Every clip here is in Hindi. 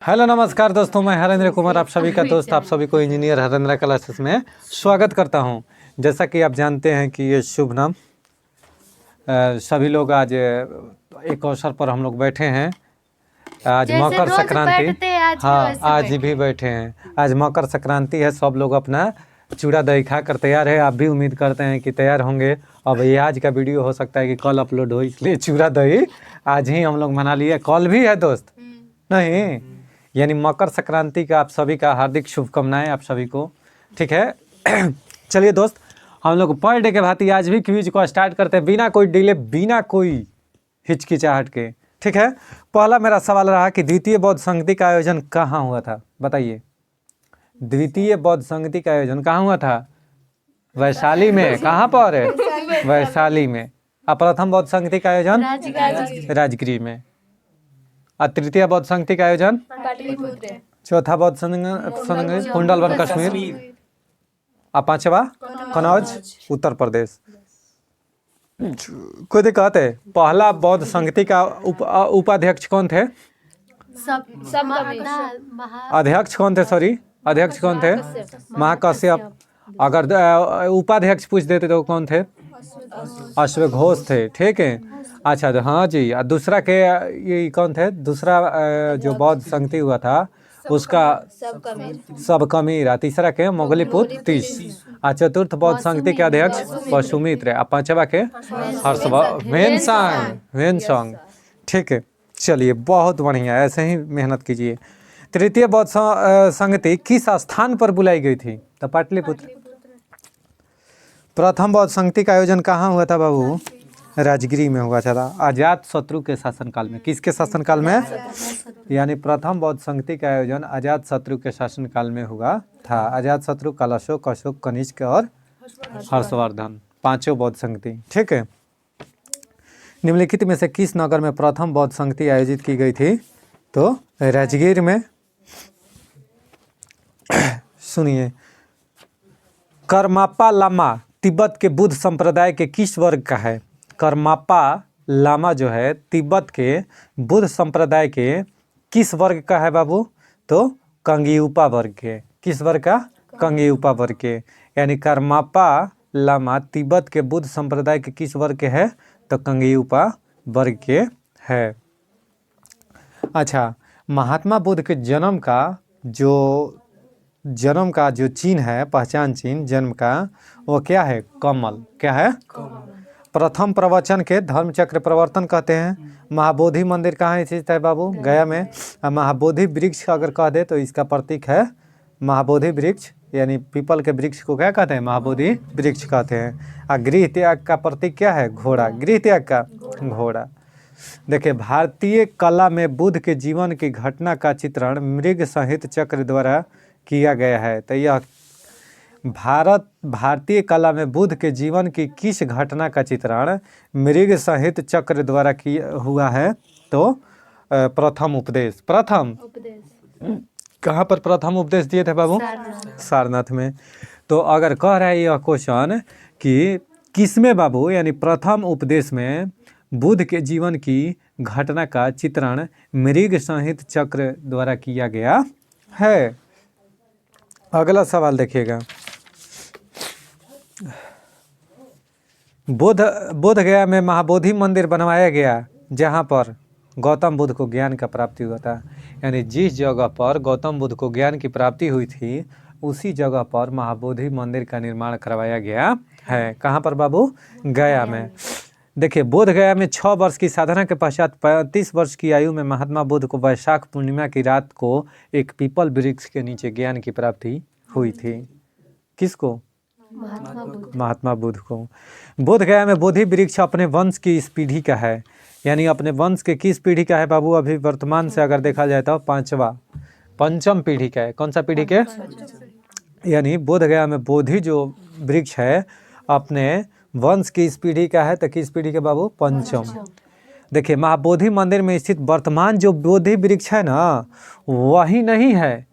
हेलो नमस्कार दोस्तों, मैं हरेंद्र कुमार आप सभी का दोस्त, आप सभी को इंजीनियर हरेंद्र क्लासेस में स्वागत करता हूं। जैसा कि आप जानते हैं कि ये शुभ नाम सभी लोग आज एक अवसर पर हम लोग बैठे हैं। आज मकर संक्रांति, हाँ आज भी बैठे हैं। आज मकर संक्रांति है, सब लोग अपना चूड़ा दही खा कर तैयार है। आप भी उम्मीद करते हैं कि तैयार होंगे। अब ये आज का वीडियो हो सकता है कि कल अपलोड हो, इसलिए चूड़ा दही आज ही हम लोग मना लिए। कल भी है दोस्त, नहीं यानी मकर संक्रांति का आप सभी का हार्दिक शुभकामनाएं आप सभी को, ठीक है। चलिए दोस्त, हम लोग पर डे के भांति आज भी क्विज को स्टार्ट करते हैं बिना कोई डिले, बिना कोई हिचकिचाहट के, ठीक है। पहला मेरा सवाल रहा कि द्वितीय बौद्ध संगति का आयोजन कहाँ हुआ था, बताइए। द्वितीय बौद्ध संगति का आयोजन कहाँ हुआ था? वैशाली में। कहाँ पर है? वैशाली में। और प्रथम बौद्ध संगति का आयोजन राजगीर में। और तृतीय बौद्ध संगति का आयोजन चौथा बौद्ध संगति कुंडलवन कश्मीर। और पांचवा कनौज उत्तर प्रदेश। कोई दिक्कत है? पहला बौद्ध संगति का उपाध्यक्ष कौन थे? अध्यक्ष कौन थे? सॉरी, अध्यक्ष कौन थे? महाकश्यप। अगर उपाध्यक्ष पूछ देते तो कौन थे? अश्वघोष थे, ठीक है। अच्छा तो हाँ जी। दूसरा के ये कौन थे? दूसरा जो बौद्ध संगति हुआ था उसका सबकमीर। तीसरा के मोगलीपुत्र तीस। और चतुर्थ बौद्ध संगति के अध्यक्ष परशुमित्र। और पांचवा के वेनसांग, ठीक है। चलिए बहुत बढ़िया, ऐसे ही मेहनत कीजिए। तृतीय बौद्ध संगति किस स्थान पर बुलाई गई थी? तो पाटलिपुत्र। प्रथम बौद्ध संगति का आयोजन कहाँ हुआ था बाबू? राजगिरी में हुआ था, अजात शत्रु के शासनकाल में। किसके शासनकाल में? यानी प्रथम बौद्ध संगति का आयोजन अजात शत्रु के शासनकाल में हुआ था। अजात शत्रु, कलशोक, अशोक, कनिष्क और हर्षवर्धन, पांचों बौद्ध संगति, ठीक है। निम्नलिखित में से किस नगर में प्रथम बौद्ध संगति आयोजित की गई थी? तो राजगीर में। सुनिए, करमापा लामा तिब्बत के बुद्ध संप्रदाय के किस वर्ग का है? करमापा लामा जो है तिब्बत के बुद्ध संप्रदाय के किस वर्ग का है बाबू? तो कंगीउपा वर्ग के। किस वर्ग का? कंगीउपा वर्ग के। यानी करमापा लामा तिब्बत के बुद्ध संप्रदाय के किस वर्ग के है? तो कंगीउपा वर्ग के है। अच्छा, महात्मा बुद्ध के जन्म का जो चिन्ह है, पहचान चिन्ह जन्म का, वो क्या है? कमल। क्या है? प्रथम प्रवचन के धर्मचक्र प्रवर्तन कहते हैं। महाबोधि मंदिर कहाँ स्थित है बाबू? गया में। महाबोधि वृक्ष अगर कह दे तो इसका प्रतीक है महाबोधि वृक्ष, यानी पीपल के वृक्ष को क्या कहते हैं? महाबोधि वृक्ष कहते हैं। और गृह त्याग का प्रतीक क्या है? घोड़ा। गृह त्याग का घोड़ा। देखिए, भारतीय कला में बुद्ध के जीवन की घटना का चित्रण मृग संहित चक्र द्वारा किया गया है। तो यह भारतीय कला में बुद्ध के जीवन की किस घटना का चित्रण मृग संहित चक्र द्वारा किया हुआ है? तो प्रथम उपदेश। प्रथम कहाँ पर प्रथम उपदेश दिए थे बाबू? सारनाथ में। तो अगर कह रहा है यह क्वेश्चन कि किसमें बाबू, यानी प्रथम उपदेश में बुद्ध के जीवन की घटना का चित्रण मृग संहित चक्र द्वारा किया गया है। अगला सवाल देखिएगा। बोध गया में महाबोधि मंदिर बनवाया गया जहाँ पर गौतम बुद्ध को ज्ञान का प्राप्ति हुआ था। यानी जिस जगह पर गौतम बुद्ध को ज्ञान की प्राप्ति हुई थी उसी जगह पर महाबोधि मंदिर का निर्माण करवाया गया है। कहाँ पर बाबू? गया में। देखिए, बोध गया में 6 वर्ष की साधना के पश्चात 35 वर्ष की आयु में महात्मा बुद्ध को वैशाख पूर्णिमा की रात को एक पीपल वृक्ष के नीचे ज्ञान की प्राप्ति हुई थी। किसको? महात्मा बुद्ध को। बोध गया में बोधि वृक्ष अपने वंश की इस पीढ़ी का है। यानी अपने वंश के किस पीढ़ी का है बाबू? अभी वर्तमान से अगर देखा जाए तो पंचम पीढ़ी का है। कौन सा पीढ़ी के? यानी बोध गया में बोधि जो वृक्ष है अपने वंश की इस पीढ़ी का है। तो किस पीढ़ी के बाबू? पंचम। देखिए, महाबोधि मंदिर में स्थित वर्तमान जो बोधि वृक्ष है ना, वही नहीं है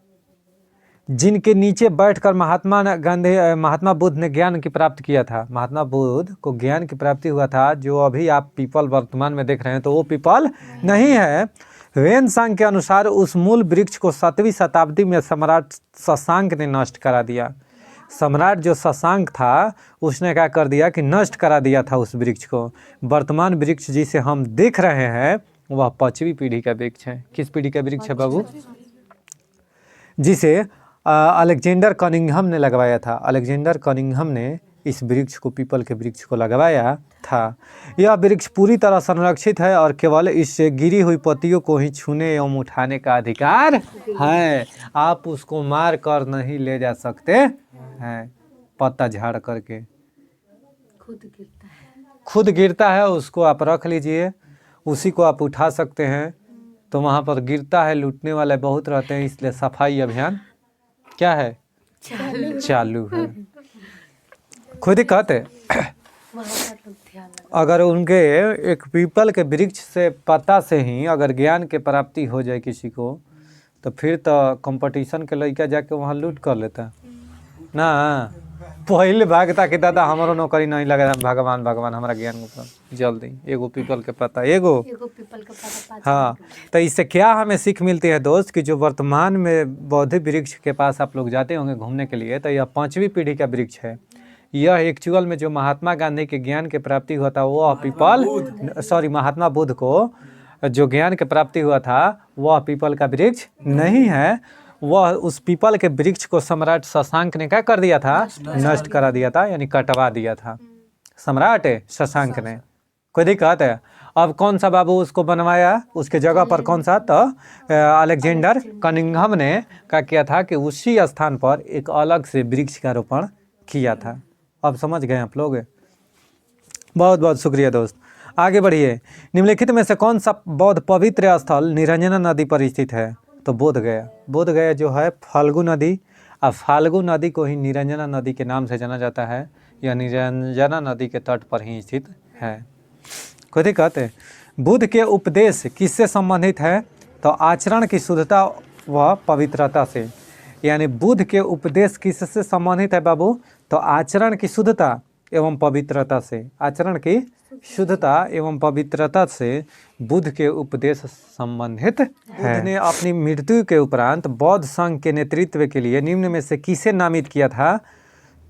जिनके नीचे बैठकर महात्मा बुद्ध ने ज्ञान की प्राप्ति किया था। महात्मा बुद्ध को ज्ञान की प्राप्ति हुआ था। जो अभी आप पीपल वर्तमान में देख रहे हैं तो वो पीपल नहीं है। वेनसांग के अनुसार उस मूल वृक्ष को 7वीं शताब्दी में सम्राट शशांक ने नष्ट करा दिया। सम्राट जो शशांक था उसने क्या कर दिया कि नष्ट करा दिया था उस वृक्ष को। वर्तमान वृक्ष जिसे हम देख रहे हैं वह 5वीं पीढ़ी का वृक्ष है। किस पीढ़ी का वृक्ष है बाबू? जिसे अलेक्जेंडर कनिंघम ने लगवाया था। अलेक्जेंडर कनिंघम ने इस वृक्ष को, पीपल के वृक्ष को लगवाया था। यह वृक्ष पूरी तरह संरक्षित है और केवल इससे गिरी हुई पत्तियों को ही छूने एवं उठाने का अधिकार है। आप उसको मार कर नहीं ले जा सकते हैं, पत्ता झाड़ करके खुद गिरता है उसको आप रख लीजिए, उसी को आप उठा सकते हैं। तो वहाँ पर गिरता है, लूटने वाले बहुत रहते हैं, इसलिए सफाई अभियान क्या है? चालू है। खुद ही कहते अगर उनके एक पीपल के वृक्ष से, पत्ता से ही अगर ज्ञान के प्राप्ति हो जाए किसी को, तो फिर तो कंपटीशन के लड़का जाके वहाँ लूट कर लेता ना। पहले भागता कि दादा हमारो नौकरी नहीं लगा, भगवान भगवान हमारा ज्ञान जल्दी एगो पीपल के पत्ता, एगो पीपल के पत्ता। हाँ, तो इससे क्या हमें सीख मिलती है दोस्त कि जो वर्तमान में बौद्ध वृक्ष के पास आप लोग जाते होंगे घूमने के लिए, तो यह 5वीं पीढ़ी का वृक्ष है। यह एक्चुअल में जो महात्मा गांधी के ज्ञान के प्राप्ति हुआ था वह पीपल, महात्मा बुद्ध को जो ज्ञान के प्राप्ति हुआ था वह पीपल का वृक्ष नहीं है। वह उस पीपल के वृक्ष को सम्राट शशांक ने क्या कर दिया था? नष्ट करा दिया था, यानी कटवा दिया था सम्राट शशांक ने। कोई दिक्कत है? अब कौन सा बाबू उसको बनवाया, उसके जगह पर कौन सा? तो अलेक्जेंडर कनिंघम ने क्या किया था कि उसी स्थान पर एक अलग से वृक्ष का रोपण किया था। अब समझ गए आप लोग? बहुत बहुत शुक्रिया दोस्त। आगे बढ़िए। निम्नलिखित में से कौन सा बौद्ध पवित्र स्थल निरंजना नदी पर स्थित है? तो बोध गया। बोध गया जो है फाल्गु नदी, अब फाल्गु नदी को ही निरंजना नदी के नाम से जाना जाता है। यह निरंजना नदी के तट पर ही स्थित है। कोई दिक्कत है? बुद्ध के उपदेश किससे संबंधित है? तो आचरण की शुद्धता व पवित्रता से। यानी बुद्ध के उपदेश किससे संबंधित है बाबू? तो आचरण की शुद्धता एवं पवित्रता से। आचरण की शुद्धता एवं पवित्रता से बुद्ध के उपदेश संबंधित है। बुद्ध ने अपनी मृत्यु के उपरांत बौद्ध संघ के नेतृत्व के लिए निम्न में से किसे नामित किया था?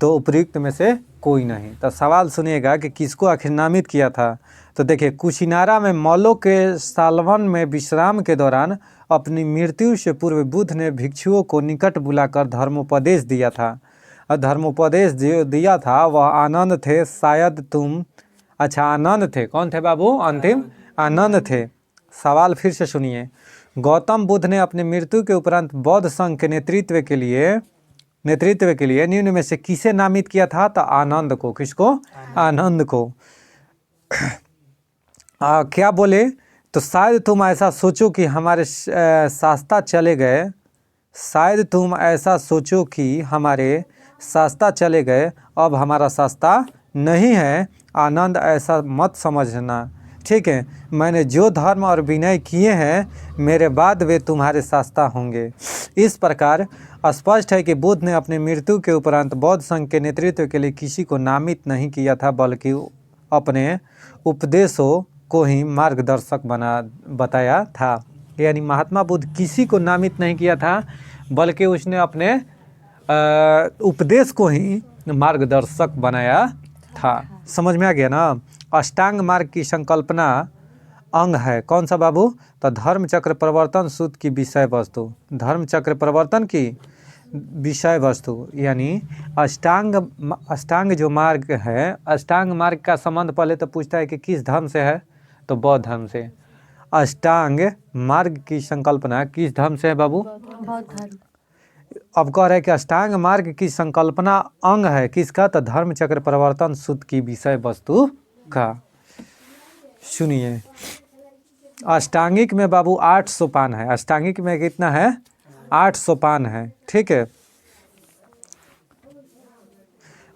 तो उपयुक्त में से कोई नहीं। तो सवाल सुनिएगा कि किसको आखिर नामित किया था? तो देखिए, कुशिनारा में मौलों के सालवन में विश्राम के दौरान अपनी मृत्यु से पूर्व बुद्ध ने भिक्षुओं को निकट बुलाकर धर्मोपदेश दिया था। और धर्मोपदेश जो दिया था वह आनंद थे, शायद तुम, अच्छा आनंद थे, कौन थे बाबू? अंतिम आनंद थे। सवाल फिर से सुनिए। गौतम बुद्ध ने अपनी मृत्यु के उपरांत बौद्ध संघ के नेतृत्व के लिए निम्न में से किसे नामित किया था? तो आनंद को। किसको? आनंद को। क्या बोले? तो शायद तुम ऐसा सोचो कि हमारे शास्ता चले गए, शायद तुम ऐसा सोचो कि हमारे शास्ता चले गए, अब हमारा शास्ता नहीं है। आनंद ऐसा मत समझना, ठीक है? मैंने जो धर्म और विनय किए हैं मेरे बाद वे तुम्हारे शास्ता होंगे। इस प्रकार स्पष्ट है कि बुद्ध ने अपनी मृत्यु के उपरांत बौद्ध संघ के नेतृत्व के लिए किसी को नामित नहीं किया था, बल्कि अपने उपदेशों को ही मार्गदर्शक बताया था। यानी महात्मा बुद्ध किसी को नामित नहीं किया था, बल्कि उसने अपने उपदेश को ही मार्गदर्शक बनाया था। समझ में आ गया ना? अष्टांग मार्ग की संकल्पना अंग है। कौन सा बाबू? तो धर्म चक्र प्रवर्तन सूत्र की विषय वस्तु। धर्म चक्र प्रवर्तन की विषय वस्तु यानी अष्टांग जो मार्ग है, अष्टांग मार्ग का संबंध पहले तो पूछता है कि किस धर्म से है? तो बौद्ध धर्म से। अष्टांग मार्ग की संकल्पना किस धर्म से है बाबू? बौद्ध धर्म। अब कह रहे हैं कि अष्टांग मार्ग की संकल्पना अंग है किसका? तो धर्म चक्र प्रवर्तन सूत्र की विषय वस्तु का। सुनिए, अष्टांगिक में बाबू 8 सोपान है। अष्टांगिक में कितना है? 8 सोपान है, ठीक है।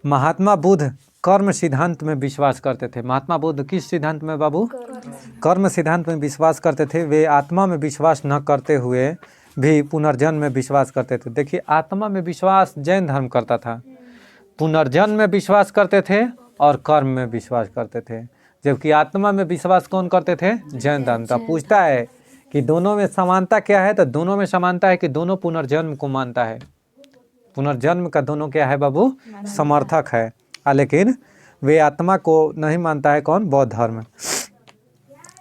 महात्मा बुद्ध कर्म सिद्धांत में विश्वास करते थे। महात्मा बुद्ध किस सिद्धांत में बाबू? कर्म सिद्धांत में विश्वास करते थे। वे आत्मा में विश्वास न करते हुए भी पुनर्जन्म में विश्वास करते थे। देखिए, आत्मा में विश्वास जैन धर्म करता था, पुनर्जन्म में विश्वास करते थे और कर्म में विश्वास करते थे। जबकि आत्मा में विश्वास कौन करते थे? जैन धर्म। तो पूछता है कि दोनों में समानता क्या है, तो दोनों में समानता है कि दोनों पुनर्जन्म को मानता है। पुनर्जन्म का दोनों क्या है बाबू, समर्थक है। लेकिन वे आत्मा को नहीं मानता है। कौन? बौद्ध धर्म।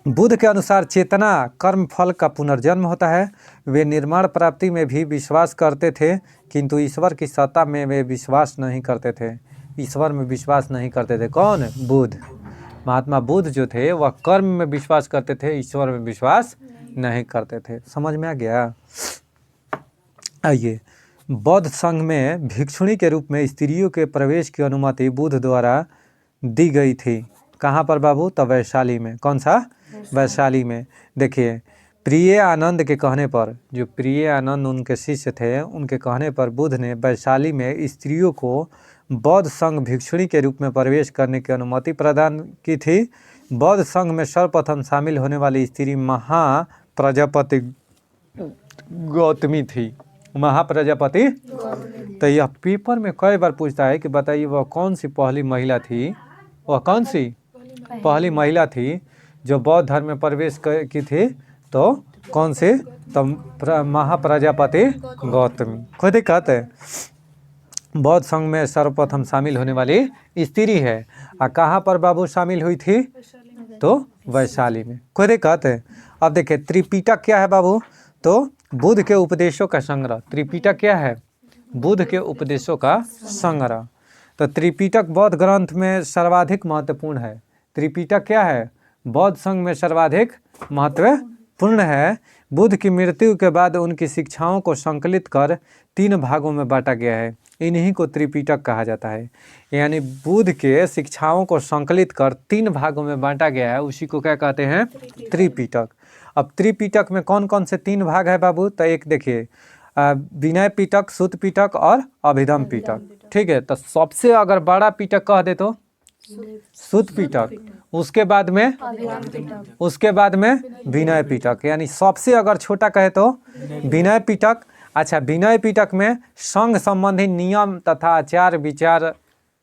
बुद्ध के अनुसार चेतना कर्म फल का पुनर्जन्म होता है। वे निर्माण प्राप्ति में भी विश्वास करते थे, किंतु ईश्वर की सत्ता में वे विश्वास नहीं करते थे। ईश्वर में विश्वास नहीं करते थे। कौन? बुद्ध। महात्मा बुद्ध जो थे वह कर्म में विश्वास करते थे, ईश्वर में विश्वास नहीं करते थे। समझ में आ गया? आइए, बौद्ध संघ में भिक्षुणी के रूप में स्त्रियों के प्रवेश की अनुमति बुद्ध द्वारा दी गई थी। कहाँ पर बाबू? तो वैशाली में। कौन सा? वैशाली में। देखिए, प्रिय आनंद के कहने पर, जो प्रिय आनंद उनके शिष्य थे, उनके कहने पर बुद्ध ने वैशाली में स्त्रियों को बौद्ध संघ भिक्षुणी के रूप में प्रवेश करने की अनुमति प्रदान की थी। बौद्ध संघ में सर्वप्रथम शामिल होने वाली स्त्री महाप्रजापति गौतमी थी। महाप्रजापति। तो यह पेपर में कई बार पूछता है कि बताइए वह कौन सी पहली महिला थी? वह कौन सी पहली महिला थी जो बौद्ध धर्म में प्रवेश की थी? तो कौन सी? तो महाप्रजापति गौतमी। खुद ही कहते हैं बौद्ध संघ में सर्वप्रथम शामिल होने वाली स्त्री है। और कहाँ पर बाबू शामिल हुई थी? तो वैशाली में। खुद ही कहते हैं। अब देखिए, त्रिपिटक क्या है बाबू? तो बुद्ध के उपदेशों का संग्रह। त्रिपिटक क्या है? बुद्ध के उपदेशों का संग्रह। तो त्रिपिटक बौद्ध ग्रंथ में सर्वाधिक महत्वपूर्ण है। त्रिपिटक क्या है? बौद्ध संघ में सर्वाधिक महत्वपूर्ण है। बुद्ध की मृत्यु के बाद उनकी शिक्षाओं को संकलित कर 3 भागों में बांटा गया है। इन्हीं को त्रिपिटक कहा जाता है। यानी बुद्ध के शिक्षाओं को संकलित कर 3 भागों में बांटा गया है, उसी को क्या कहते हैं? त्रिपिटक। अब त्रिपिटक में कौन कौन से 3 भाग है बाबू? तो एक देखिए, विनय पिटक, सुत्त पिटक और अभिधम पिटक। ठीक है। तो सबसे अगर बड़ा पिटक कह दे तो सुत्त पिटक, उसके बाद में विनय पिटक। यानी सबसे अगर छोटा कहे तो विनय पिटक। अच्छा, विनय पिटक में संघ संबंधी नियम तथा आचार विचार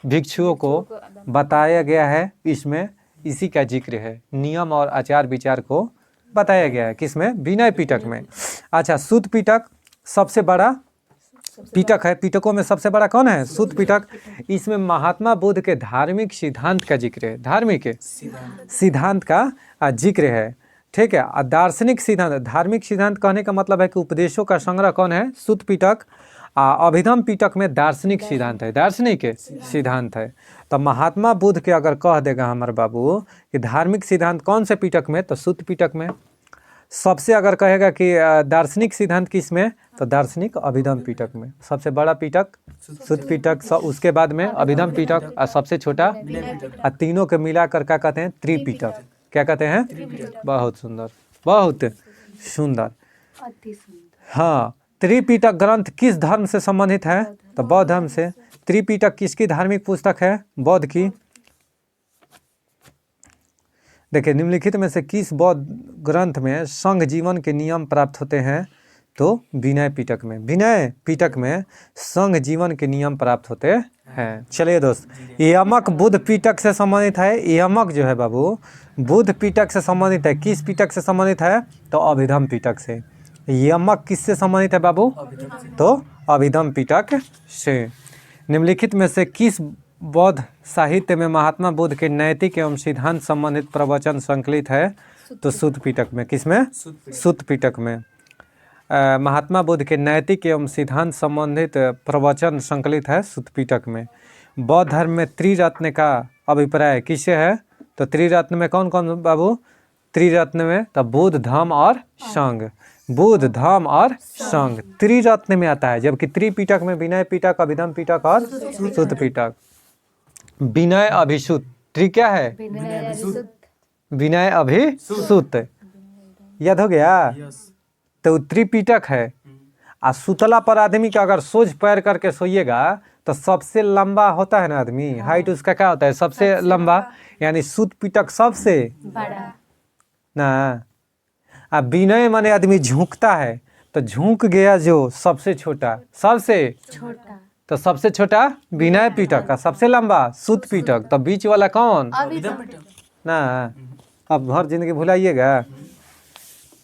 भिक्षुओं को बताया गया है। इसमें इसी का जिक्र है, नियम और आचार विचार को बताया गया है। किसमें? विनय पिटक में। अच्छा, सुत्त पिटक सबसे बड़ा पिटक है। पिटकों में सबसे बड़ा कौन है? सुत्त पिटक। इसमें महात्मा बुद्ध के धार्मिक सिद्धांत का जिक्र है। धार्मिक सिद्धांत का जिक्र है। ठीक है। दार्शनिक सिद्धांत, धार्मिक सिद्धांत कहने का मतलब है कि उपदेशों का संग्रह कौन है? सुत्त पिटक। अभिधम पिटक में दार्शनिक सिद्धांत है। दार्शनिक सिद्धांत है। तो महात्मा बुद्ध के अगर कह देगा हमारे बाबू कि धार्मिक सिद्धांत कौन से पिटक में? तो सुत्त पिटक में। सबसे अगर कहेगा कि दार्शनिक सिद्धांत किस में? तो दार्शनिक अभिधम पिटक में। सबसे बड़ा पिटक सुत्त पिटक, उसके बाद में अभिधम पिटक और सबसे छोटा, और तीनों के मिलाकर क्या कहते हैं? त्रिपिटक। क्या कहते हैं? बहुत सुंदर, बहुत सुंदर। हाँ, त्रिपिटक ग्रंथ किस धर्म से संबंधित है? तो बौद्ध धर्म से। त्रिपिटक किसकी धार्मिक पुस्तक है? बौद्ध की। देखिए, निम्नलिखित में से किस बौद्ध ग्रंथ में संघ जीवन के नियम प्राप्त होते हैं? तो विनय पिटक में। विनय पिटक में संघ जीवन के नियम प्राप्त होते हैं। चलिए दोस्त, यमक बुद्ध पिटक से संबंधित है। यमक जो है बाबू बुद्ध पिटक से संबंधित है। किस पिटक से संबंधित है? तो अभिधम पिटक से। यमक किससे संबंधित है बाबू? तो अभिधम पिटक से। निम्नलिखित में से किस बौद्ध साहित्य में महात्मा बुद्ध के नैतिक एवं सिद्धांत संबंधित प्रवचन संकलित है? तो सुत्त पिटक में। किसमें? सुत्त पिटक में। महात्मा बुद्ध के नैतिक एवं सिद्धांत संबंधित प्रवचन संकलित है सुत्त पिटक में। बौद्ध धर्म में त्रिरत्न का अभिप्राय किससे है? तो त्रिरत्न में कौन कौन बाबू? त्रिरत्न में तो बुद्ध, धम्म और संघ। बुद्ध, धम्म और संघ त्रिरत्न में आता है। जबकि त्रिपिटक में विनय पिटक, अभिधम पिटक और सुत्त पिटक। विनय अभिसुत। त्रि क्या है? विनय अभिसुत। याद हो गया? तो त्रिपिटक है। और सुतला पर आदमी का अगर सोझ पैर करके सोइएगा तो सबसे लंबा होता है ना आदमी, हाइट उसका क्या होता है? सबसे लंबा। यानी सुत्त पिटक सबसे बड़ा ना। अब विनय माने आदमी झुकता है, तो झुक गया जो सबसे छोटा, सबसे छोटा। तो सबसे छोटा विनय पिटक, सबसे लंबा सुत्त पिटक। तो बीच वाला कौन? ना। अब भर जिंदगी भुलाइएगा।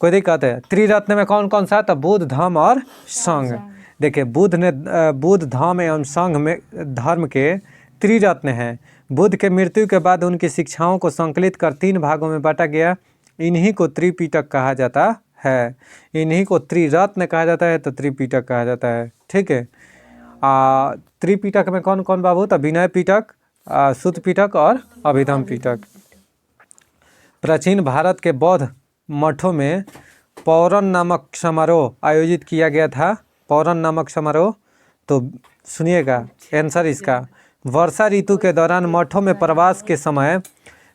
कोई दिक्कत है? त्रिरत्न में कौन कौन सा? तो बुद्ध, धम्म और संघ। देखिए बुद्ध, धम्म एवं संघ में धर्म के त्रिरत्न हैं। बुद्ध के मृत्यु के बाद उनकी शिक्षाओं को संकलित कर 3 भागों में बांटा गया। इन्हीं को त्रिपिटक कहा जाता है। इन्हीं को त्रिरत्न कहा जाता है, तो त्रिपिटक कहा जाता है। ठीक है। त्रिपिटक में कौन कौन बाबू? तो विनय पिटक, सुत्त पिटक और अभिधम्म पिटक। प्राचीन भारत के बौद्ध मठों में पौरन नामक समारोह आयोजित किया गया था। पौरन नामक समारोह, तो सुनिएगा आंसर इसका। वर्षा ऋतु के दौरान मठों में प्रवास के समय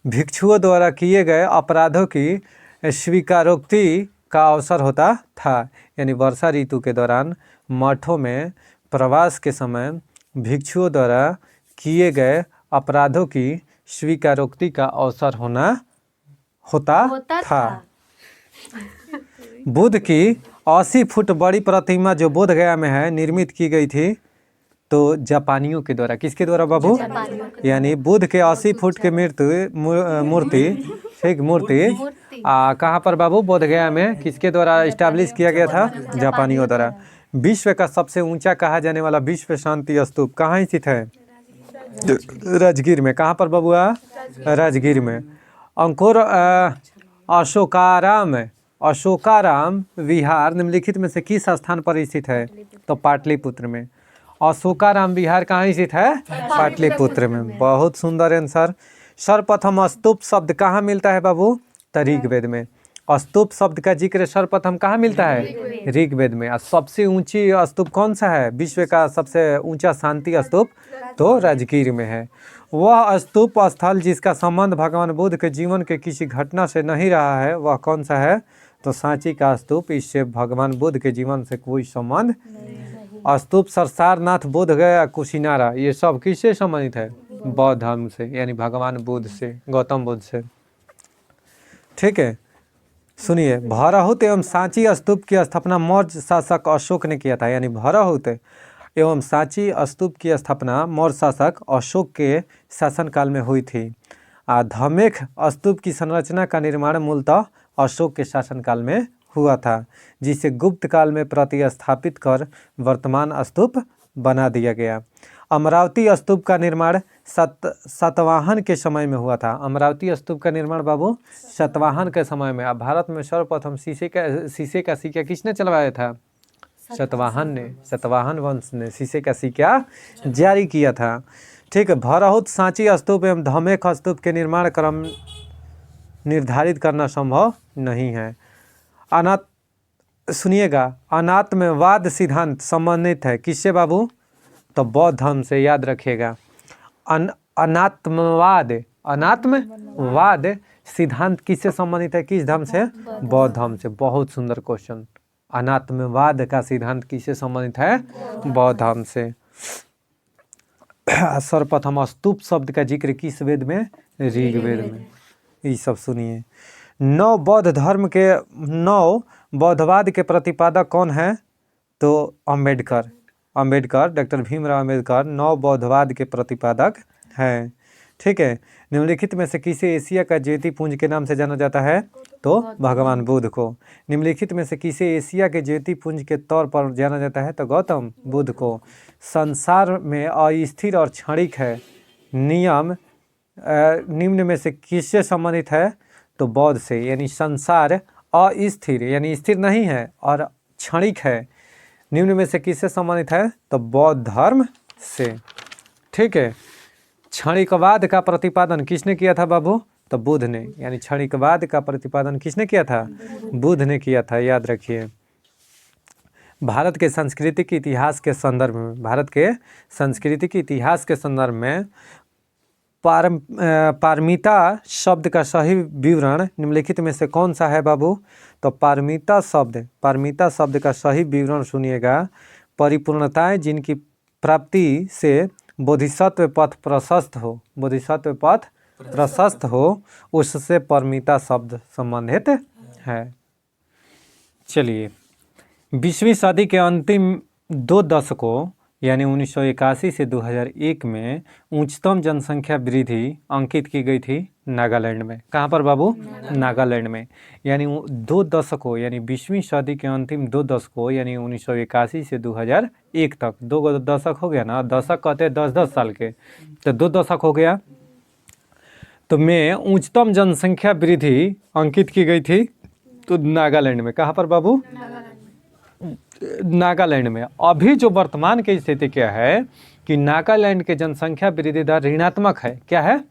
भिक्षुओं द्वारा किए गए अपराधों की स्वीकारोक्ति का अवसर होता था। यानी वर्षा ऋतु के दौरान मठों में प्रवास के समय भिक्षुओं द्वारा किए गए अपराधों की स्वीकारोक्ति का अवसर होता था। बुद्ध की 80 फुट बड़ी प्रतिमा जो बोध गया में है निर्मित की गई थी, तो जापानियों के द्वारा। किसके द्वारा बाबू? यानी बुद्ध के 80 फुट के मूर्ति ठीक मूर्ति कहाँ पर बाबू? बोध गया में। किसके द्वारा इस्टेब्लिश किया गया था? जापानियों द्वारा। विश्व का सबसे ऊंचा कहा जाने वाला विश्व शांति स्तूप कहाँ स्थित है? राजगीर में। कहाँ पर बबुआ? राजगीर में। अंकुर अशोकाराम विहार निम्नलिखित में से किस स्थान पर स्थित है? तो पाटलिपुत्र में। अशोकाराम विहार कहाँ स्थित है? पाटलिपुत्र में। बहुत सुंदर आंसर। सर्वप्रथम स्तूप शब्द कहाँ मिलता है बाबू? तो ऋग्वेद में। स्तूप शब्द का जिक्र सर्वप्रथम कहाँ मिलता है? ऋग्वेद में। सबसे ऊंची स्तूप कौन सा है? विश्व का सबसे ऊंचा शांति स्तूप तो राजगीर में है। वह स्तूप स्थल जिसका संबंध भगवान बुद्ध के जीवन के किसी घटना से नहीं रहा है, वह कौन सा है? तो सांची का स्तूप। इससे भगवान बुद्ध के जीवन से कोई संबंध। स्तूप सारनाथ, बोध गया, कुशीनारा, ये सब किससे संबंधित है? बौद्ध धर्म से, यानी भगवान बुद्ध से, गौतम बुद्ध से। ठीक है। सुनिए, भरहुत एवं सांची स्तूप की स्थापना मौर्य शासक अशोक ने किया था। यानी भरहुत एवं सांची स्तूप की स्थापना मौर्य शासक अशोक के शासनकाल में हुई थी। धमेख स्तूप की संरचना का निर्माण मूलतः अशोक के शासनकाल में हुआ था, जिसे गुप्त काल में प्रतिस्थापित कर वर्तमान स्तूप बना दिया गया। अमरावती स्तूप का निर्माण सातवाहन के समय में हुआ था। अमरावती स्तूप का निर्माण बाबू सातवाहन के समय में। अब भारत में सर्वप्रथम शीशे का सिक्का किसने चलवाया था? सातवाहन ने। सातवाहन वंश ने शीशे का सिक्का जारी किया था। ठीक है। भरहुत, सांची स्तूप एवं धमेख स्तूप के निर्माण क्रम निर्धारित करना संभव नहीं है। सुनिएगा, अनात्मवाद सिद्धांत संबंधित है किससे बाबू? तो बौद्ध धर्म से। याद रखिएगा, अनात्मवाद सिद्धांत किससे संबंधित है? किस धर्म से? बौद्ध धर्म से। बहुत सुंदर क्वेश्चन। अनात्मवाद का सिद्धांत किससे संबंधित है? बौद्ध धर्म से। सर्वप्रथम स्तूप शब्द का जिक्र किस वेद में? ऋग्वेद में। ये सब सुनिए। नौ बौद्धवाद के प्रतिपादक कौन है? तो अम्बेडकर, डॉक्टर भीमराव अम्बेडकर नौ बौद्धवाद के प्रतिपादक हैं। ठीक है। निम्नलिखित में से किसे एशिया का ज्योतिपुंज के नाम से जाना जाता है? तो भगवान बुद्ध को। निम्नलिखित में से किसे एशिया के ज्योतिपुंज के तौर पर जाना जाता है? तो गौतम बुद्ध को। संसार में अस्थिर और क्षणिक है नियम निम्न में से किससे संबंधित है? तो बौद्ध से। यानी संसार अस्थिर यानी स्थिर नहीं है और क्षणिक है, निम्न में से किससे संबंधित है? तो बौद्ध धर्म से। ठीक है। क्षणिकवाद का प्रतिपादन किसने किया था बाबू? तो बुद्ध ने। यानी क्षणिकवाद का प्रतिपादन किसने किया था? बुद्ध ने किया था। याद रखिए। भारत के सांस्कृतिक इतिहास के संदर्भ में पारमिता शब्द का सही विवरण निम्नलिखित में से कौन सा है बाबू? तो पारमिता शब्द का सही विवरण सुनिएगा। परिपूर्णताएं जिनकी प्राप्ति से बोधिसत्व पथ प्रशस्त हो, उससे पारमिता शब्द संबंधित है। चलिए, 20वीं सदी के अंतिम 2 दशकों यानी 1981 से 2001 में उच्चतम जनसंख्या वृद्धि अंकित की गई थी नागालैंड में। कहाँ पर बाबू? नागालैंड में। यानी 2 दशकों यानी 20वीं सदी के अंतिम 2 दशकों यानी 1981 से 2001 तक 2 दशक हो गया ना, दशक कहते हैं 10-10 साल के, तो 2 दशक हो गया। तो में उच्चतम जनसंख्या वृद्धि अंकित की गई थी तो नागालैंड में। कहाँ पर बाबू? नागालैंड में। अभी जो वर्तमान की स्थिति क्या है कि नागालैंड के जनसंख्या वृद्धि दर ऋणात्मक है। क्या है?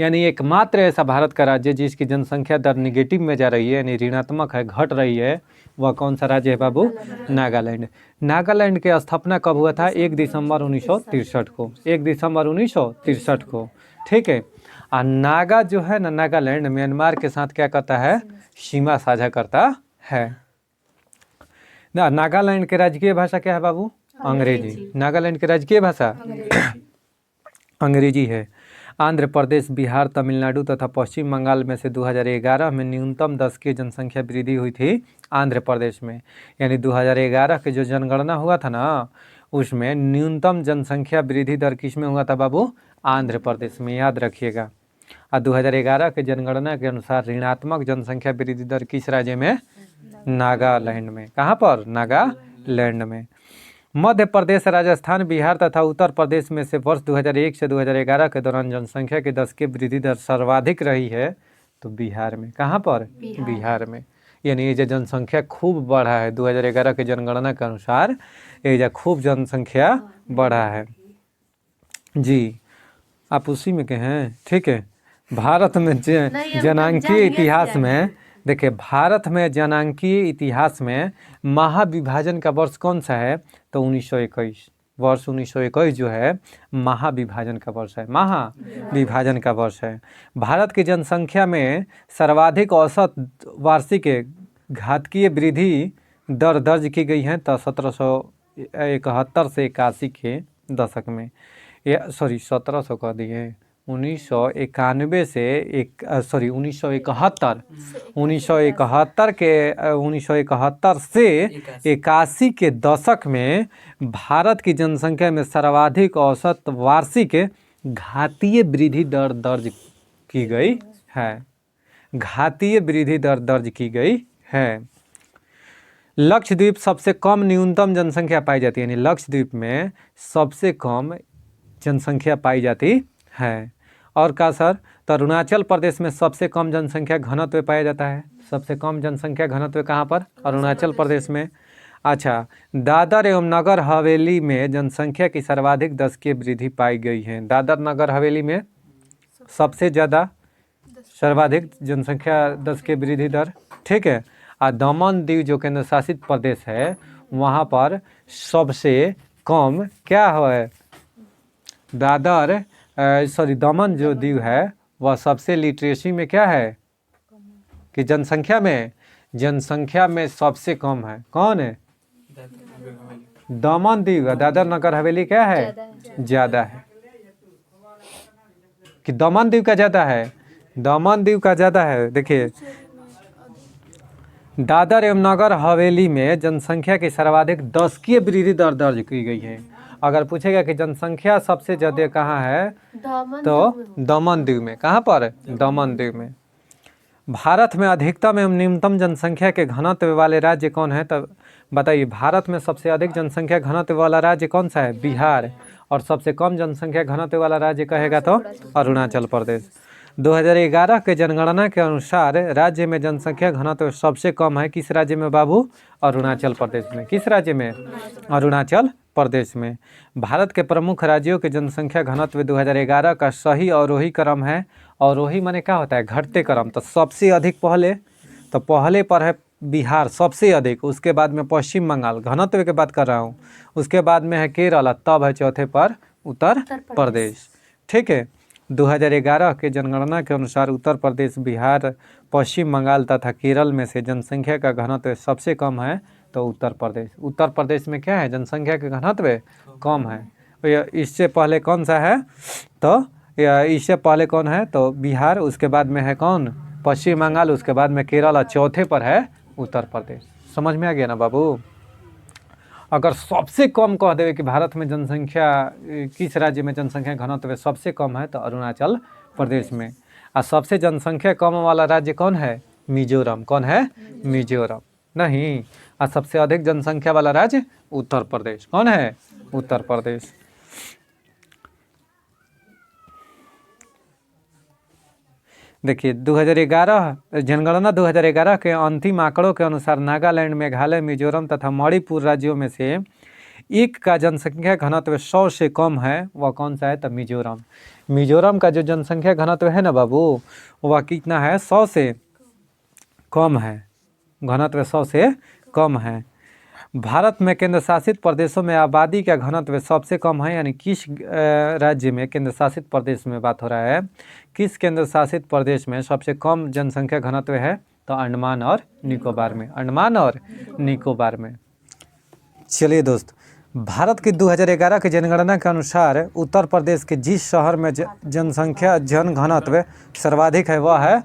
यानी एकमात्र ऐसा भारत का राज्य जिसकी जनसंख्या दर निगेटिव में जा रही है, यानी ऋणात्मक है, घट रही है, वह कौन सा राज्य है बाबू? नागालैंड। नागालैंड की स्थापना कब हुआ था? 1 दिसंबर 1963 को। 1 दिसंबर 1963 को, ठीक है। और नागा जो है ना, नागालैंड म्यांमार के साथ क्या करता है? सीमा साझा करता है। नागालैंड की राजकीय भाषा क्या है बाबू? अंग्रेजी। नागालैंड की राजकीय भाषा अंग्रेजी है। आंध्र प्रदेश, बिहार, तमिलनाडु तथा पश्चिम बंगाल में से 2011 में न्यूनतम दशकीय जनसंख्या वृद्धि हुई थी आंध्र प्रदेश में। यानी 2011 के जो जनगणना हुआ था ना, उसमें न्यूनतम जनसंख्या वृद्धि दर किस में हुआ था बाबू? आंध्र प्रदेश में, याद रखिएगा। और 2011 के जनगणना के अनुसार ऋणात्मक जनसंख्या वृद्धि दर किस राज्य में? नागालैंड में। कहाँ पर? नागालैंड में। मध्य प्रदेश, राजस्थान, बिहार तथा उत्तर प्रदेश में से वर्ष 2001 से 2011 के दौरान जनसंख्या की दशकीय वृद्धि दर सर्वाधिक रही है तो बिहार में। कहाँ पर? बिहार में। यानी ये जो जनसंख्या खूब बढ़ा है 2011 के जनगणना के अनुसार, ये जो खूब जनसंख्या बढ़ा है जी। आप उसी में के हैं, ठीक है। भारत में जनांकीय इतिहास में देखिए, भारत में जनांकीय इतिहास में महाविभाजन का वर्ष कौन सा है? तो 1921। वर्ष 1921 जो है महाविभाजन का वर्ष है, महाविभाजन का वर्ष है। भारत की जनसंख्या में सर्वाधिक औसत वार्षिक घातीय वृद्धि दर दर्ज की गई है तो 1771 से 81 के दशक में, 1700 कह दिए, 1991 से 1971 से 81 के दशक में भारत की जनसंख्या में सर्वाधिक औसत वार्षिक घातीय वृद्धि दर दर्ज की गई है। घातीय वृद्धि दर दर्ज की गई है। लक्षद्वीप सबसे कम न्यूनतम जनसंख्या पाई जाती है, यानी लक्षद्वीप में सबसे कम जनसंख्या पाई जाती है। और का सर? तो अरुणाचल प्रदेश में सबसे कम जनसंख्या घनत्व पाया जाता है। सबसे कम जनसंख्या घनत्व कहाँ पर? अरुणाचल प्रदेश में। अच्छा, दादर एवं नगर हवेली में जनसंख्या की सर्वाधिक दशकीय वृद्धि पाई गई है। दादर नगर हवेली में सबसे ज़्यादा सर्वाधिक जनसंख्या दशकीय वृद्धि दर, ठीक है। और दमन दीव जो केंद्र शासित प्रदेश है, वहाँ पर सबसे कम क्या है? दमन जो दीव है वह सबसे लिटरेसी में क्या है कि जनसंख्या में सबसे कम है। कौन है? दमन दीव। दादर नगर हवेली क्या है? ज़्यादा है। कि दमन दीव का ज़्यादा है? दमन दीव का ज़्यादा है। देखिए, दादर एवं नगर हवेली में जनसंख्या की सर्वाधिक दशकीय वृद्धि दर दर्ज की गई है। अगर पूछेगा कि जनसंख्या सबसे ज़्यादा कहाँ है तो दमन दीव में। कहाँ पर? दमन दीव में। भारत में अधिकतम एवं न्यूनतम जनसंख्या के घनत्व वाले राज्य कौन है? तो बताइए, भारत में सबसे अधिक जनसंख्या घनत्व वाला राज्य कौन सा है? बिहार। और सबसे कम जनसंख्या घनत्व वाला राज्य कहेगा तो अरुणाचल प्रदेश। 2011 के जनगणना के अनुसार राज्य में जनसंख्या घनत्व सबसे कम है। किस राज्य में बाबू? अरुणाचल प्रदेश में। किस राज्य में? अरुणाचल प्रदेश में। भारत के प्रमुख राज्यों के जनसंख्या घनत्व 2011 का सही अवरोही क्रम है। अवरोही माने क्या होता है? घटते क्रम। तो सबसे अधिक पहले पर है बिहार सबसे अधिक, उसके बाद में पश्चिम बंगाल, घनत्व की बात कर रहा हूँ, उसके बाद में है केरल, तब है चौथे पर उत्तर प्रदेश, ठीक है। 2011 के जनगणना के अनुसार उत्तर प्रदेश, बिहार, पश्चिम बंगाल तथा केरल में से जनसंख्या का घनत्व सबसे कम है तो उत्तर प्रदेश में क्या है? जनसंख्या का घनत्व कम है। इससे पहले कौन सा है? तो इससे पहले कौन है? तो बिहार, उसके बाद में है कौन? पश्चिम बंगाल, उसके बाद में केरल और चौथे पर है उत्तर प्रदेश। समझ में आ गया ना बाबू? अगर सबसे कम कह देवे कि भारत में जनसंख्या किस राज्य में जनसंख्या घनत्व सबसे कम है तो अरुणाचल प्रदेश में। और सबसे जनसंख्या कम वाला राज्य कौन है? मिजोरम। कौन है? मिजोरम नहीं। और सबसे अधिक जनसंख्या वाला राज्य उत्तर प्रदेश। कौन है? उत्तर प्रदेश। देखिए 2011 जनगणना 2011 के अंतिम आंकड़ों के अनुसार नागालैंड, मेघालय, मिजोरम तथा मणिपुर राज्यों में से एक का जनसंख्या घनत्व 100 से कम है। वह कौन सा है? तो मिजोरम। मिजोरम का जो जनसंख्या घनत्व है ना बाबू, वह कितना है? 100 से कम है। घनत्व 100 से कम है। भारत में केंद्र शासित प्रदेशों में आबादी का घनत्व सबसे कम है। यानी किस राज्य में, केंद्र शासित प्रदेश में बात हो रहा है, किस केंद्र शासित प्रदेश में सबसे कम जनसंख्या घनत्व है? तो अंडमान और निकोबार में। अंडमान और निकोबार में। चलिए दोस्त, भारत की 2011 की जनगणना के अनुसार उत्तर प्रदेश के जिस शहर में जनसंख्या घनत्व सर्वाधिक है वह है,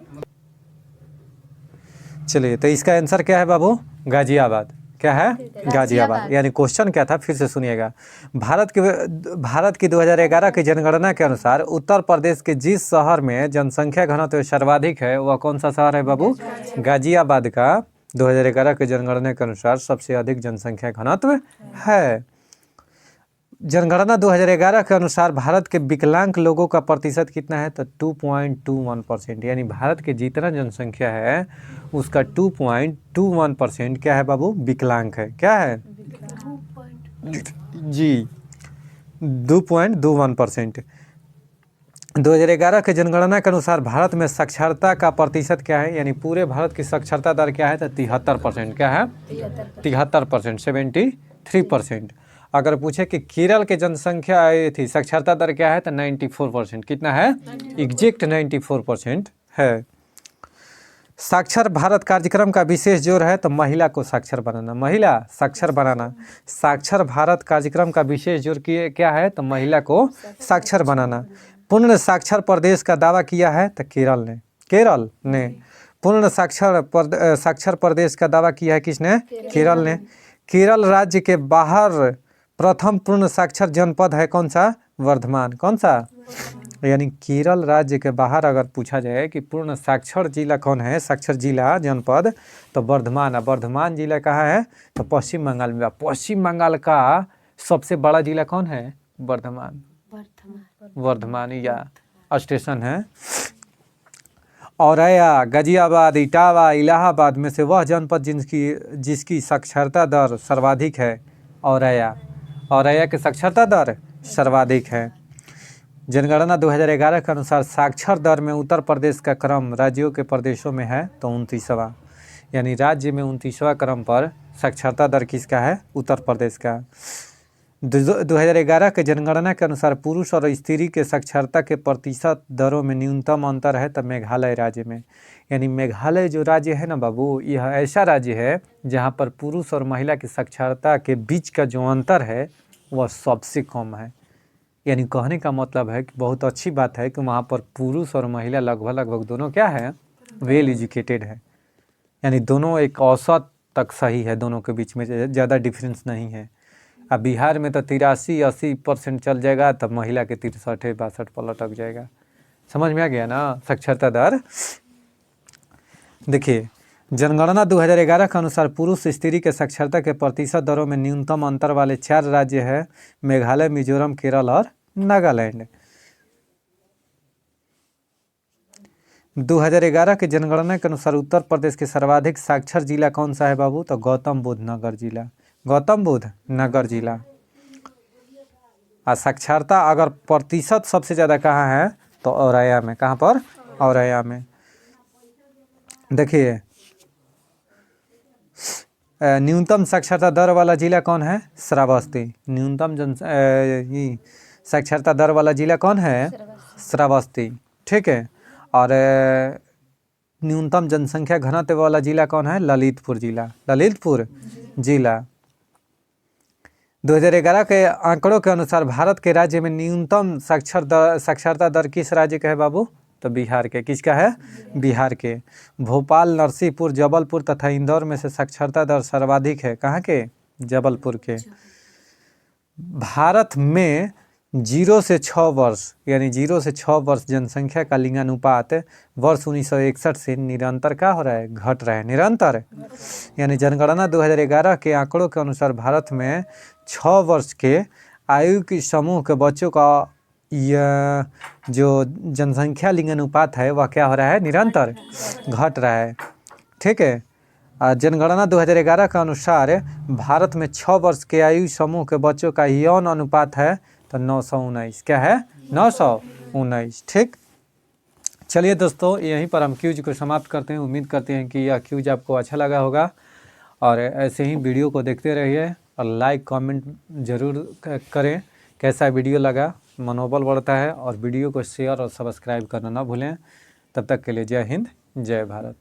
चलिए तो इसका आंसर क्या है बाबू? गाजियाबाद। क्या है? गाजियाबाद। यानी क्वेश्चन क्या था फिर से सुनिएगा। भारत की 2011 की जनगणना के अनुसार उत्तर प्रदेश के जिस शहर में जनसंख्या घनत्व सर्वाधिक है वह कौन सा शहर है बाबू? गाजियाबाद का 2011 की जनगणना के अनुसार सबसे अधिक जनसंख्या घनत्व है। जनगणना 2011 के अनुसार भारत के विकलांग लोगों का प्रतिशत कितना है? तो 2.21%। यानी भारत के जितना जनसंख्या है उसका 2.21% क्या है बाबू? विकलांग है। क्या है जी? 2.21%। 2011 के जनगणना के अनुसार भारत में साक्षरता का प्रतिशत क्या है? यानी पूरे भारत की साक्षरता दर क्या है? तो 73%। क्या है? 73%, 73%। अगर पूछे कि केरल के जनसंख्या थी साक्षरता दर क्या है? तो 94%। कितना है? एग्जैक्ट 94% है। साक्षर भारत कार्यक्रम का विशेष जोर है तो महिला को साक्षर बनाना। महिला साक्षर बनाना। साक्षर भारत कार्यक्रम का विशेष जोर क्या है? तो महिला को साक्षर बनाना। पूर्ण साक्षर प्रदेश का दावा किया है तो केरल ने। केरल ने पूर्ण साक्षर प्रदेश का दावा किया है। किसने? केरल ने। केरल राज्य के बाहर प्रथम पूर्ण साक्षर जनपद है कौन सा? वर्धमान। कौन सा? यानी केरल राज्य के बाहर अगर पूछा जाए कि पूर्ण साक्षर जिला कौन है, साक्षर जिला जनपद, तो वर्धमान। वर्धमान जिला कहाँ है? तो पश्चिम बंगाल में। पश्चिम बंगाल का सबसे बड़ा जिला कौन है? वर्धमान। वर्धमान या स्टेशन है। औरैया, गाजियाबाद, इटावा, इलाहाबाद में से वह जनपद जिसकी साक्षरता दर सर्वाधिक है। औरैया की साक्षरता दर सर्वाधिक है। जनगणना 2011 के अनुसार साक्षर दर में उत्तर प्रदेश का क्रम राज्यों के प्रदेशों में है तो 29वां। यानी राज्य में 29वां क्रम पर साक्षरता दर किसका है? उत्तर प्रदेश का। 2011 के जनगणना के अनुसार पुरुष और स्त्री के साक्षरता के प्रतिशत दरों में न्यूनतम अंतर है तो मेघालय राज्य में। यानी मेघालय जो राज्य है ना बाबू, यह ऐसा राज्य है जहां पर पुरुष और महिला की साक्षरता के बीच का जो अंतर है वह सबसे कम है। यानी कहने का मतलब है कि बहुत अच्छी बात है कि वहाँ पर पुरुष और महिला लगभग दोनों क्या है? वेल एजुकेटेड है। यानी दोनों एक औसत तक सही है, दोनों के बीच में ज़्यादा डिफरेंस नहीं है। अब बिहार में तो 83-80% चल जाएगा तब महिला के 63-62 पर लटक जाएगा। समझ में आ गया ना साक्षरता दर? देखिए जनगणना 2011 के अनुसार पुरुष स्त्री के साक्षरता के प्रतिशत दरों में न्यूनतम अंतर वाले 4 राज्य है मेघालय, मिजोरम, केरल और नागालैंड। 2011 के जनगणना के अनुसार उत्तर प्रदेश के सर्वाधिक साक्षर जिला कौन सा है बाबू? तो गौतम बुद्ध नगर जिला। गौतम बुद्ध नगर जिला। और साक्षरता अगर प्रतिशत सबसे ज़्यादा कहाँ है? तो औरैया में। कहाँ पर? औरैया में। देखिए न्यूनतम साक्षरता दर वाला जिला कौन है? श्रावस्ती। न्यूनतम साक्षरता दर वाला जिला कौन है? श्रावस्ती। ठीक है। और न्यूनतम जनसंख्या घनत्व वाला जिला कौन है? ललितपुर जिला। ललितपुर जिला। 2011 के आंकड़ों के अनुसार भारत के राज्य में न्यूनतम साक्षरता दर किस राज्य का है बाबू? तो बिहार के। किसका है? बिहार के। भोपाल, नरसिंहपुर, जबलपुर तथा इंदौर में से साक्षरता दर सर्वाधिक है कहाँ के? जबलपुर के। भारत में 0 से 6 वर्ष यानी 0 से 6 वर्ष जनसंख्या का लिंगानुपात वर्ष 1961 से निरंतर क्या हो रहा है, घट रहा है, निरंतर। यानी जनगणना 2011 के आंकड़ों के अनुसार भारत में 6 वर्ष के आयु के समूह के बच्चों का यह जो जनसंख्या लिंगानुपात है वह क्या हो रहा है, निरंतर घट रहा है। ठीक है। जनगणना 2011 के अनुसार भारत में 6 वर्ष के आयु समूह के बच्चों का यौन अनुपात है तो 919, क्या है, 919। ठीक। चलिए दोस्तों, यहीं पर हम क्यूज को समाप्त करते हैं। उम्मीद करते हैं कि यह क्यूज आपको अच्छा लगा होगा और ऐसे ही वीडियो को देखते रहिए और लाइक कमेंट ज़रूर करें। कैसा वीडियो लगा, मनोबल बढ़ता है। और वीडियो को शेयर और सब्सक्राइब करना ना भूलें। तब तक के लिए जय हिंद, जय भारत।